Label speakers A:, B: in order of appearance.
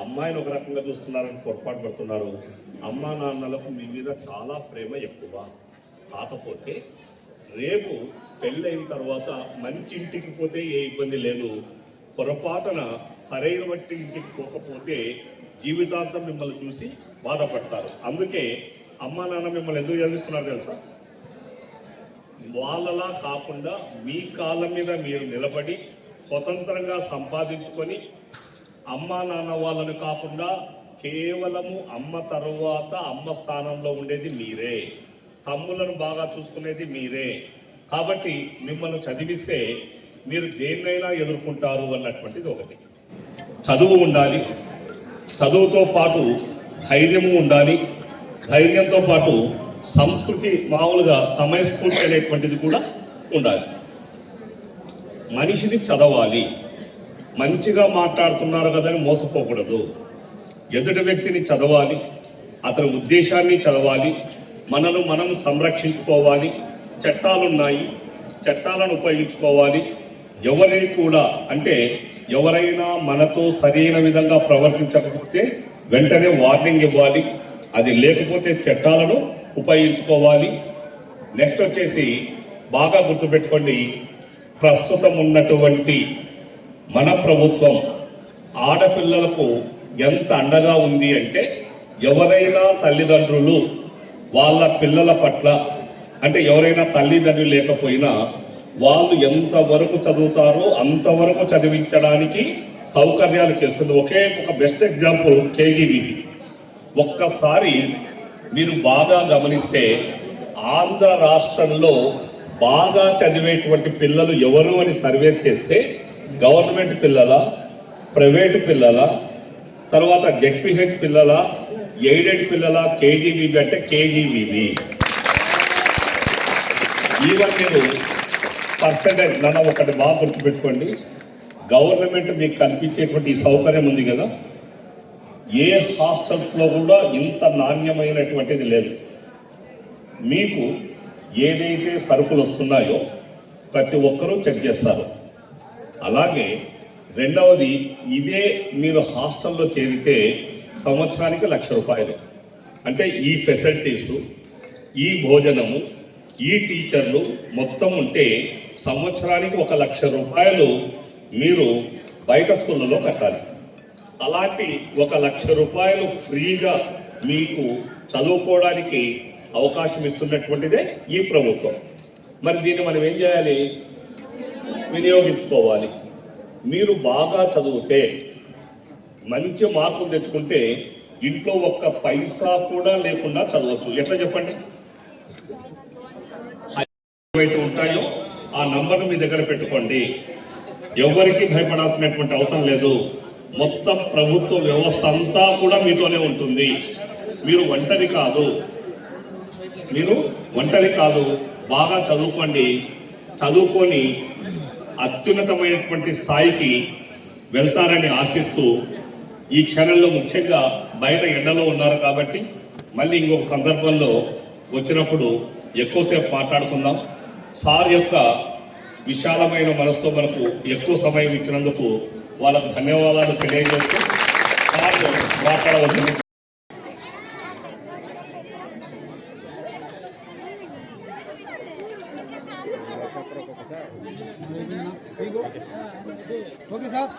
A: అమ్మాయిని ఒక రకంగా చూస్తున్నారని పొరపాటు పడుతున్నారు. అమ్మా నాన్నలకు మీ మీద చాలా ప్రేమ ఎక్కువ. కాకపోతే రేపు పెళ్ళైన తర్వాత మంచి ఇంటికి పోతే ఏ ఇబ్బంది లేదు. పొరపాటున సరైన బట్టి ఇంటికి పోకపోతే జీవితాంతం మిమ్మల్ని చూసి బాధపడతారు. అందుకే అమ్మా నాన్న మిమ్మల్ని ఎందుకు చదివిస్తున్నారు తెలుసా? వాళ్ళలా కాకుండా మీ కాళ్ళ మీద మీరు నిలబడి స్వతంత్రంగా సంపాదించుకొని అమ్మా నాన్న వాళ్ళని కాకుండా కేవలము అమ్మ తరువాత అమ్మ స్థానంలో ఉండేది మీరే, తమ్ములను బాగా చూసుకునేది మీరే. కాబట్టి మిమ్మల్ని చదివిస్తే మీరు దేన్నైనా ఎదుర్కొంటారు అన్నటువంటిది ఒకటి. చదువు ఉండాలి, చదువుతో పాటు ధైర్యము ఉండాలి, ధైర్యంతో పాటు సంస్కృతి, మామూలుగా సమయస్ఫూర్తి అనేటువంటిది కూడా ఉండాలి. మనిషిని చదవాలి, మంచిగా మాట్లాడుతున్నారు కదని మోసపోకూడదు. ఎదుటి వ్యక్తిని చదవాలి, అతని ఉద్దేశాన్ని చదవాలి, మనను మనం సంరక్షించుకోవాలి. చట్టాలున్నాయి, చట్టాలను ఉపయోగించుకోవాలి. ఎవరిని కూడా అంటే ఎవరైనా మనతో సరైన విధంగా ప్రవర్తించకపోతే వెంటనే వార్నింగ్ ఇవ్వాలి. అది లేకపోతే చట్టాలను ఉపయోగించుకోవాలి. నెక్స్ట్ వచ్చేసి బాగా గుర్తుపెట్టుకోండి, ప్రస్తుతం ఉన్నటువంటి మన ప్రభుత్వం ఆడపిల్లలకు ఎంత అండగా ఉంది అంటే, ఎవరైనా తల్లిదండ్రులు వాళ్ళ పిల్లల పట్ల అంటే ఎవరైనా తల్లిదండ్రులు లేకపోయినా వాళ్ళు ఎంతవరకు చదువుతారో అంతవరకు చదివించడానికి సౌకర్యాలు చేస్తుంది. ఒకే ఒక బెస్ట్ ఎగ్జాంపుల్ కేజీబీవి. ఒక్కసారి మీరు బాగా గమనిస్తే ఆంధ్ర రాష్ట్రంలో బాగా చదివేటువంటి పిల్లలు ఎవరు అని సర్వే చేస్తే గవర్నమెంట్ పిల్లల, ప్రైవేటు పిల్లల, తర్వాత జెడ్పీహెచ్ పిల్లల, ఎయిడెడ్ పిల్లల, కేజీబీబీ అంటే కేజీబీబీ. ఈవెన్ మీరు పర్సెంటేజ్ నన్ను ఒకటి బాగా గుర్తుపెట్టుకోండి, గవర్నమెంట్ మీకు కల్పించేటువంటి సౌకర్యం ఉంది కదా, ఏ హాస్టల్స్లో కూడా ఇంత నాణ్యమైనటువంటిది లేదు. మీకు ఏదైతే సరుకులు వస్తున్నాయో ప్రతి ఒక్కరూ చెక్ చేస్తారు. అలాగే రెండవది, ఇదే మీరు హాస్టల్లో చేరితే సంవత్సరానికి 1,00,000 రూపాయలు. అంటే ఈ ఫెసిలిటీసు, ఈ భోజనము, ఈ టీచర్లు మొత్తం ఉంటే సంవత్సరానికి 1,00,000 రూపాయలు మీరు బయట స్కూళ్ళలో కట్టాలి. అలాంటి 1,00,000 రూపాయలు ఫ్రీగా మీకు చదువుకోవడానికి అవకాశం ఇస్తున్నటువంటిదే ఈ ప్రభుత్వం. మరి దీన్ని మనం ఏం చేయాలి? వినియోగించుకోవాలి. మీరు బాగా చదివితే, మంచి మార్కులు తెచ్చుకుంటే ఇంట్లో ఒక్క పైసా కూడా లేకుండా చదవచ్చు. ఎట్లా చెప్పండి? ఏవైతే ఉంటాయో ఆ నంబర్ను మీ దగ్గర పెట్టుకోండి. ఎవరికి భయపడాల్సినటువంటి అవసరం లేదు. మొత్తం ప్రభుత్వ వ్యవస్థ అంతా కూడా మీతోనే ఉంటుంది. మీరు ఒంటరి కాదు. బాగా చదువుకోండి. చదువుకొని అత్యున్నతమైనటువంటి స్థాయికి వెళ్తారని ఆశిస్తూ, ఈ క్షణంలో ముఖ్యంగా బయట ఎండలో ఉన్నారు కాబట్టి మళ్ళీ ఇంకొక సందర్భంలో వచ్చినప్పుడు ఎక్కువసేపు మాట్లాడుకుందాం. సార్ యొక్క విశాలమైన మనసుతో మనకు ఎక్కువ సమయం ఇచ్చినందుకు వాళ్ళకు ధన్యవాదాలు తెలియజేస్తూ సార్ మాట్లాడవలసింది.
B: Okay sir.